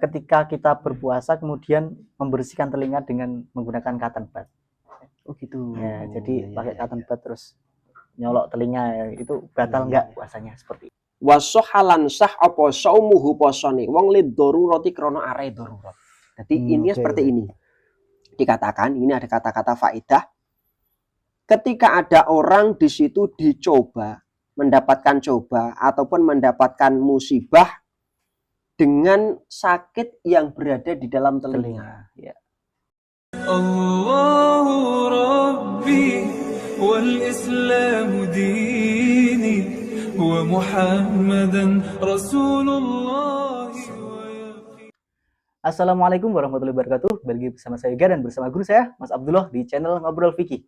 ketika kita berpuasa kemudian membersihkan telinga dengan menggunakan cotton bud. Oh gitu. Ya, jadi pakai cotton bud terus nyolok telinga ya, itu batal enggak puasanya seperti itu. Wasohalan sah apa saumuhu posone wong lid darurati krana are darurat. Jadi ini seperti ini. Dikatakan ini ada kata-kata faedah. Ketika ada orang di situ dicoba, mendapatkan coba ataupun mendapatkan musibah dengan sakit yang berada di dalam telinga. Ya. Allahu Rabbi wal Islam dini wa Muhammadan Rasulullah. Assalamualaikum warahmatullahi wabarakatuh. Balik bersama saya Yoga dan bersama guru saya Mas Abdullah di channel Ngobrol Fikih.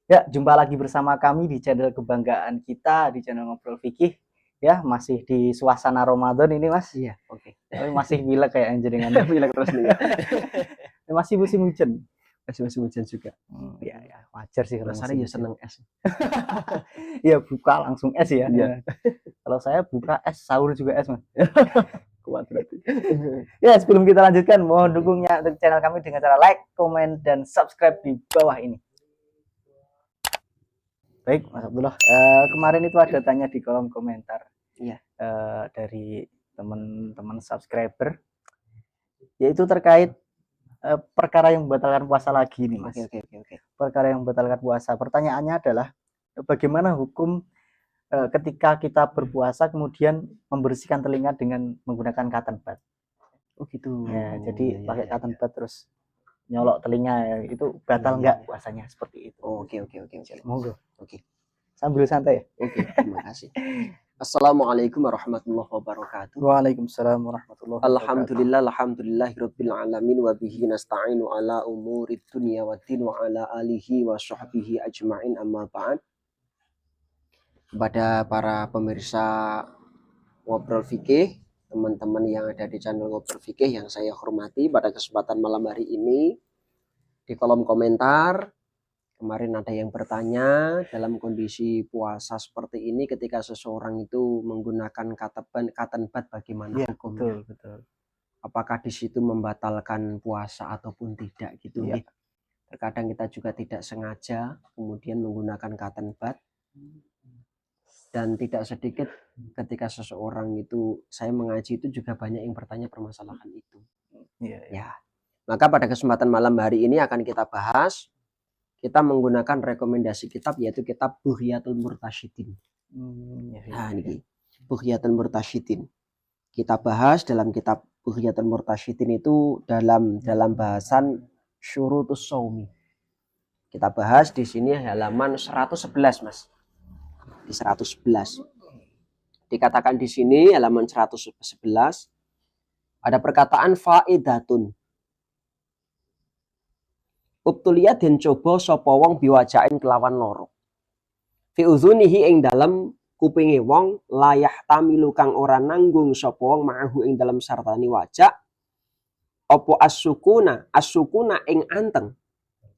Ya, jumpa lagi bersama kami di channel kebanggaan kita di channel Ngobrol Fikih. Ya, masih di suasana Ramadan ini, Mas. Iya, oke. Masih bila kayak anjringan. Bila terus nih. Masih musim hujan. Masih hujan juga. Ya, wajar sih kalau rasanya ya seneng es. Iya, buka langsung es ya. Iya. Kalau saya buka es, sahur juga es, Mas. Kuat berarti. Ya, sebelum kita lanjutkan, mohon dukungnya untuk channel kami dengan cara like, komen, dan subscribe di bawah ini. Baik, Mas Abdullah. Kemarin itu ada tanya di kolom komentar. Iya. Dari teman-teman subscriber, yaitu terkait perkara yang membatalkan puasa lagi nih, Mas. Oke. Perkara yang membatalkan puasa. Pertanyaannya adalah bagaimana hukum ketika kita berpuasa kemudian membersihkan telinga dengan menggunakan cotton bud. Oh gitu. Ya, jadi pakai cotton bud terus nyolok telinga ya, itu batal enggak puasanya seperti itu. Oh, oke. Monggo. Oke. Sambil santai ya. Oke, terima kasih. Assalamualaikum warahmatullahi wabarakatuh. Waalaikumsalam warahmatullahi wabarakatuh. Alhamdulillahirabbil alamin wa bihi nasta'inu ala umurid dunya waddin wa ala alihi wa sahbihi ajmain amma ba'd. Kepada para pemirsa Ngobrol Fikih, teman-teman yang ada di channel Ngobrol Fikih yang saya hormati, pada kesempatan malam hari ini di kolom komentar kemarin ada yang bertanya dalam kondisi puasa seperti ini ketika seseorang itu menggunakan cotton bud bagaimana hukumnya? Betul. Apakah di situ membatalkan puasa ataupun tidak gitu ya. Terkadang kita juga tidak sengaja kemudian menggunakan cotton bud, dan tidak sedikit ketika seseorang itu, saya mengaji itu juga banyak yang bertanya permasalahan itu. Ya. Maka pada kesempatan malam hari ini akan kita bahas, kita menggunakan rekomendasi kitab yaitu kitab Bughyatul Murtasyidin. Nah, ini Bughyatul Murtasyidin. Kita bahas dalam kitab Bughyatul Murtasyidin itu dalam bahasan Syurutus Shaumi. Kita bahas di sini halaman 111, Mas. Di 111. Dikatakan di sini halaman 111 ada perkataan faidatun. Ubtuliya den coba sapa wong biwajain kelawan loro. Fi uzunihi ing dalem kupinge wong layah tamilu kang ora nanggung sapa wong ma'ahu ing dalem sartani wajak apa as-sukuna ing anteng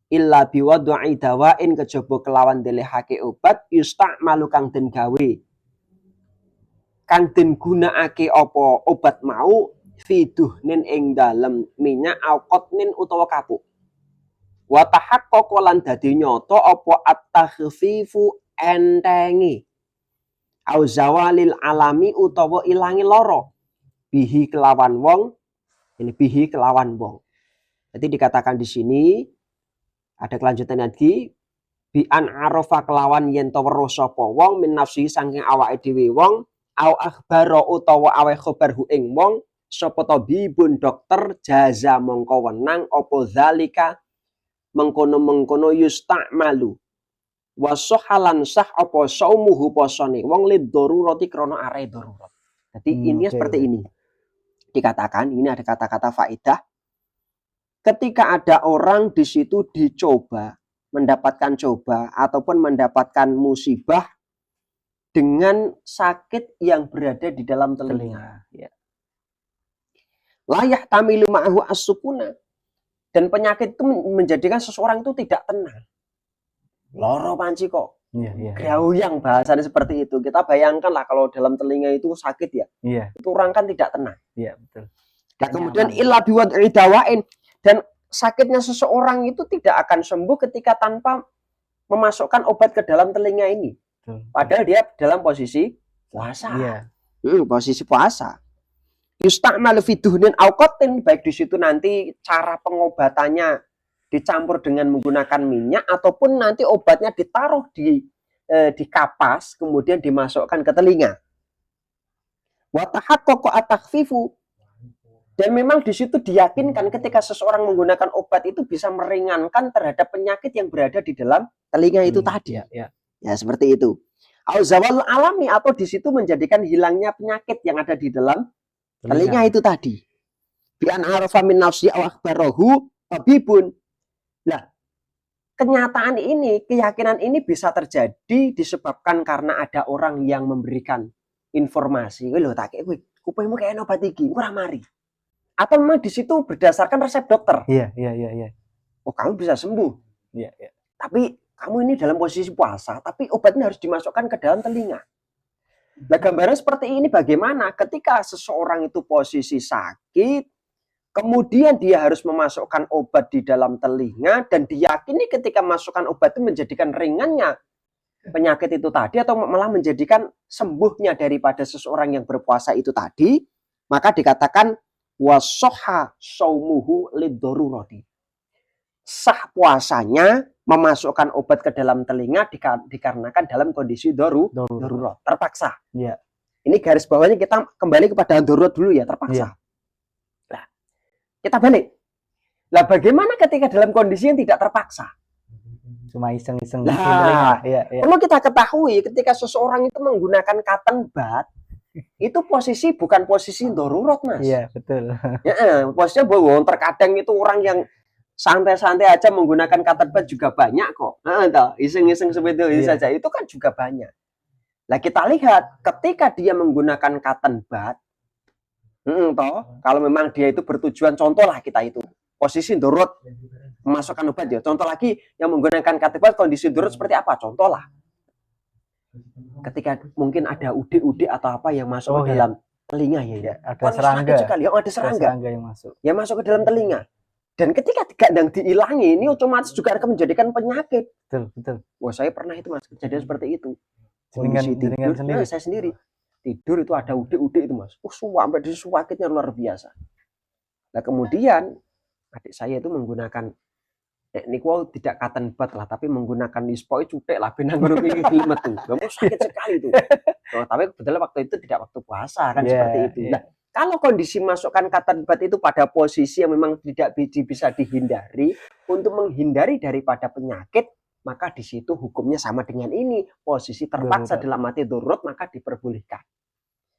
illa biwad'i dawain kejaba kelawan delehake obat yusta'malu kang den gawe kang den gunakake apa obat mau fiduhnin ing dalem minyak alqotnin utawa kapuk. Wa tahaqqaqa lan dadi nyata apa at-takhfifu entengi au zawalil alami utawa ilangi lara bihi kelawan wong. Jadi dikatakan di sini ada kelanjutan lagi bi an arafa kelawan yen to weruh sapa wong min nafsi saking awake dhewe wong au akhbara utawa awe khabar hu ing wong sapa tabibun dokter jaza mongko wenang apa zalika mengkono yusta'malu wasohalan sah apa saumuhu posone wong lid darurati krana are darurat. Jadi ini seperti ini. Dikatakan ini ada kata-kata faedah. Ketika ada orang di situ dicoba, mendapatkan coba ataupun mendapatkan musibah dengan sakit yang berada di dalam telinga. Layah tamilu ma'ahu as-sukuna. Dan penyakit itu menjadikan seseorang itu tidak tenang. Loro panci kok. Iya, iya. Grauyang bahasanya seperti itu. Kita bayangkan lah kalau dalam telinga itu sakit ya. Iya, Itu orang kan tidak tenang. iya, betul. Nah, kemudian Nyaman. illa biwad'i dawain, dan sakitnya seseorang itu tidak akan sembuh ketika tanpa memasukkan obat ke dalam telinga ini. Betul. Padahal dia dalam posisi puasa. Iya. Posisi puasa. Yusta'malu fi duhnin aw qatin, baik di situ nanti cara pengobatannya dicampur dengan menggunakan minyak ataupun nanti obatnya ditaruh di kapas kemudian dimasukkan ke telinga. Wa tahaqqaqa at-takhfifu, dan memang di situ diyakinkan ketika seseorang menggunakan obat itu bisa meringankan terhadap penyakit yang berada di dalam telinga itu tadi. Iya. Ya, seperti itu. Au zawal alami, atau di situ menjadikan hilangnya penyakit yang ada di dalam telinga itu tadi. Bi an arafa min nafsi aw akhbarahu tabibun. Nah, kenyataan ini, keyakinan ini bisa terjadi disebabkan karena ada orang yang memberikan informasi. Lho tak kowe kupingmu kayak obat iki, ora mari. Atau memang di situ berdasarkan resep dokter. Iya. Oh, kamu bisa sembuh. Iya. Tapi kamu ini dalam posisi puasa, tapi obatnya harus dimasukkan ke dalam telinga. Nah, gambaran seperti ini bagaimana ketika seseorang itu posisi sakit, kemudian dia harus memasukkan obat di dalam telinga, dan diyakini ketika masukkan obat itu menjadikan ringannya penyakit itu tadi, atau malah menjadikan sembuhnya daripada seseorang yang berpuasa itu tadi, maka dikatakan wasoha saumuhu lidoruroti. Sah puasanya memasukkan obat ke dalam telinga dikarenakan dalam kondisi darurat, terpaksa. Iya. Ini garis bawahnya kita kembali kepada darurat dulu ya, terpaksa. Nah, kita balik. Lah bagaimana ketika dalam kondisi yang tidak terpaksa? Cuma iseng-iseng. Nah, Iya. perlu kita ketahui ketika seseorang itu menggunakan cotton bud, itu posisi bukan posisi darurat, Mas. Iya, betul. Ya, posisinya bahwa terkadang itu orang yang santai-santai aja menggunakan cotton bud juga banyak kok. Iseng-iseng seperti itu saja, itu kan juga banyak. Nah, kita lihat ketika dia menggunakan cotton bud, kalau memang dia itu bertujuan, contoh lah kita itu posisi darurat memasukkan obat ya. Contoh lagi yang menggunakan cotton bud kondisi darurat seperti apa? Contoh lah. Ketika mungkin ada udik-udik atau apa yang masuk ke dalam telinga ya. Ada serangga. Ada serangga yang masuk. Yang masuk ke dalam telinga. Dan ketika kadang dihilangi, ini otomatis juga akan menjadikan penyakit. Betul. Wah, saya pernah itu, Mas, kejadian seperti itu. Kondisi tidur sendiri. Saya sendiri tidur itu ada udik-udik itu, Mas. Sampai di sakitnya luar biasa. Nah, kemudian adik saya itu menggunakan niku tidak cotton bud lah, tapi menggunakan nispoi cutek lah benang ngono iki gilimet tuh. Kamu sakit sekali tuh. Tapi kebetulan waktu itu tidak waktu puasa kan, seperti itu. Nah, kalau kondisi masukkan cotton bud itu pada posisi yang memang tidak bisa dihindari, untuk menghindari daripada penyakit, maka di situ hukumnya sama dengan ini, posisi terpaksa dalam arti darurat, maka diperbolehkan.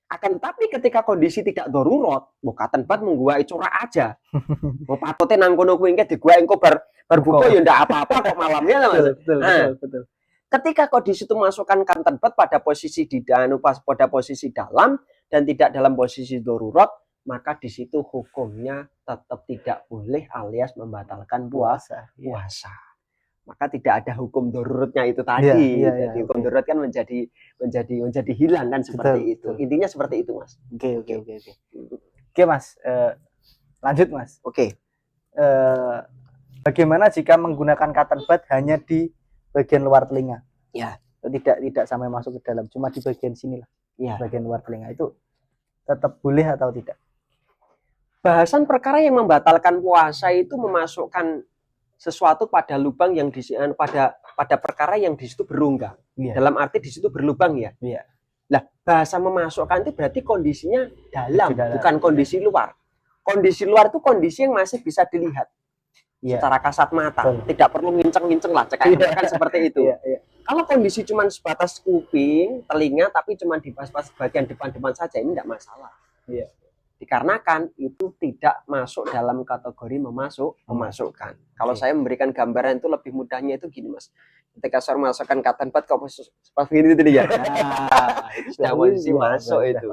Akan tetapi ketika kondisi tidak darurat, cotton bud mengguai corak aja. Mau patutnya nang kono kuwi engke diguai engko bar buka ya ndak apa-apa kok malamnya lah, Mas. Betul. Ketika kondisi itu masukkan cotton bud pada posisi pada posisi dalam dan tidak dalam posisi darurat, maka di situ hukumnya tetap tidak boleh alias membatalkan puasa. Maka tidak ada hukum daruratnya itu tadi. Jadi hukum darurat kan menjadi hilang kan, seperti itu. Intinya seperti itu, Mas. Oke, Mas. Lanjut, Mas. Oke. Bagaimana jika menggunakan cotton bud hanya di bagian luar telinga? Ya. Tidak sampai masuk ke dalam, cuma di bagian sini lah. Ya. Bagian luar telinga itu tetap boleh atau tidak? Bahasan perkara yang membatalkan puasa itu memasukkan sesuatu pada lubang yang pada perkara yang di situ berongga. Dalam arti di situ berlubang ya. Nah, bahasa memasukkan itu berarti kondisinya dalam, bukan kondisi luar. Kondisi luar itu kondisi yang masih bisa dilihat secara kasat mata. Tidak perlu nginceng-nginceng lah, kan seperti itu. Kalau kondisi cuma sebatas kuping, telinga, tapi cuma di bagian depan-depan saja, ini tidak masalah. Dikarenakan itu tidak masuk dalam kategori memasukkan. Kalau saya memberikan gambaran itu lebih mudahnya itu gini, Mas. Ketika saya memasukkan cotton bud kok seperti ini tadi ya. Itu sudah posisi masuk itu.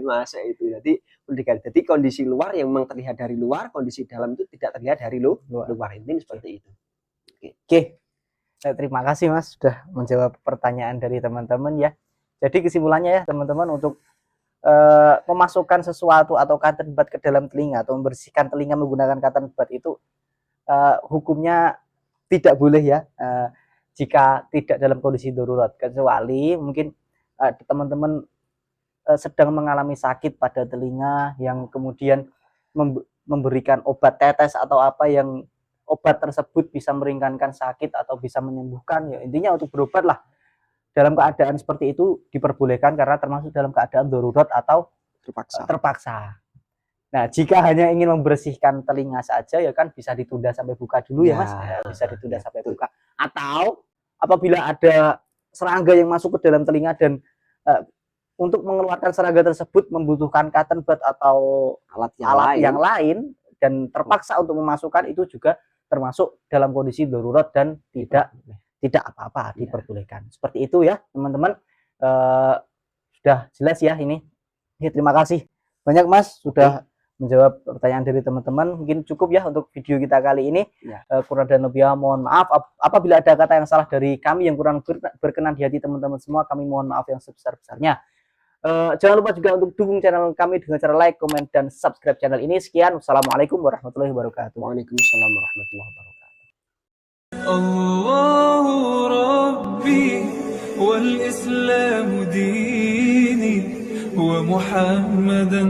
Masuk itu. Jadi kondisi luar yang memang terlihat dari luar, kondisi dalam itu tidak terlihat dari luar. Ini seperti itu. Oke. Terima kasih Mas sudah menjawab pertanyaan dari teman-teman ya. Jadi kesimpulannya ya teman-teman, untuk memasukkan sesuatu atau cotton bud ke dalam telinga atau membersihkan telinga menggunakan cotton bud itu hukumnya tidak boleh ya, jika tidak dalam kondisi darurat, kecuali mungkin teman-teman sedang mengalami sakit pada telinga yang kemudian memberikan obat tetes atau apa yang obat tersebut bisa meringankan sakit atau bisa menyembuhkan, ya intinya untuk berobat lah. Dalam keadaan seperti itu diperbolehkan karena termasuk dalam keadaan darurat atau terpaksa. Nah, jika hanya ingin membersihkan telinga saja ya kan bisa ditunda sampai buka dulu ya Mas, bisa ditunda sampai buka. Atau apabila ada serangga yang masuk ke dalam telinga dan untuk mengeluarkan serangga tersebut membutuhkan cotton bud atau alat yang lain dan terpaksa untuk memasukkan, itu juga termasuk dalam kondisi darurat dan tidak apa-apa, diperbolehkan. Seperti itu ya teman-teman. Sudah jelas ya ini. Ya, terima kasih banyak Mas sudah menjawab pertanyaan dari teman-teman. Mungkin cukup ya untuk video kita kali ini. Kurang dan lebihnya mohon maaf. Apabila ada kata yang salah dari kami yang kurang berkenan di hati teman-teman semua, kami mohon maaf yang sebesar-besarnya. Jangan lupa juga untuk dukung channel kami dengan cara like, komen, dan subscribe channel ini. Sekian, wassalamualaikum warahmatullahi wabarakatuh. Waalaikumsalam warahmatullahi wabarakatuh. الله ربي والإسلام ديني ومحمدا